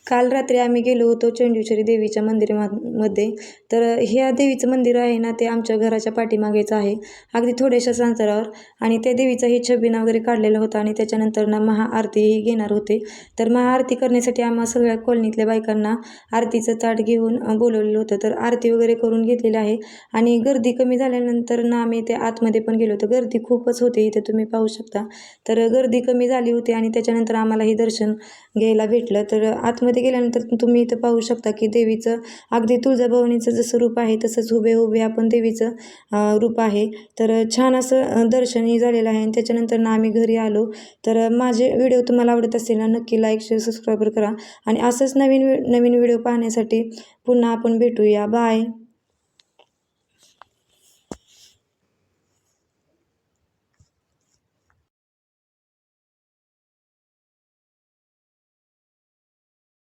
काल रात्री आम्ही गेलो होतो चंडीश्वरी देवीच्या मंदिरामध्ये. तर ह्या देवीचं मंदिर आहे ना, ते आमच्या घराच्या पाठीमागेच आहे, अगदी थोड्याशाच अंतरावर. आणि त्या देवीचाही छबिना वगैरे काढलेला होता आणि त्याच्यानंतर ना महाआरतीही घेणार होते. तर महाआरती करण्यासाठी आम्हा सगळ्या कॉलनीतल्या बायकांना आरतीचं ताट घेऊन बोलवलेलं होतं. तर आरती वगैरे करून घेतलेली आहे आणि गर्दी कमी झाल्यानंतर ना आम्ही ते आतमध्ये पण गेलो होतो. गर्दी खूपच होती इथे, तुम्ही पाहू शकता. तर गर्दी कमी झाली होती आणि त्याच्यानंतर आम्हालाही दर्शन घ्यायला भेटलं. तर आतमध्ये गेल्यानंतर तुम्ही इथं पाहू शकता की देवीचं अगदी तुळजाभवानीचं जसं रूप आहे तसंच हुबेहुबे आपण देवीचं रूप आहे. तर छान असं दर्शनही झालेलं आहे आणि त्याच्यानंतर ना आम्ही घरी आलो. तर माझे व्हिडिओ तुम्हाला आवडत असेल ना, नक्की लाईक शेअर सबस्क्राईब करा आणि असंच नवीन व्हिडिओ पाहण्यासाठी पुन्हा आपण भेटूया. बाय.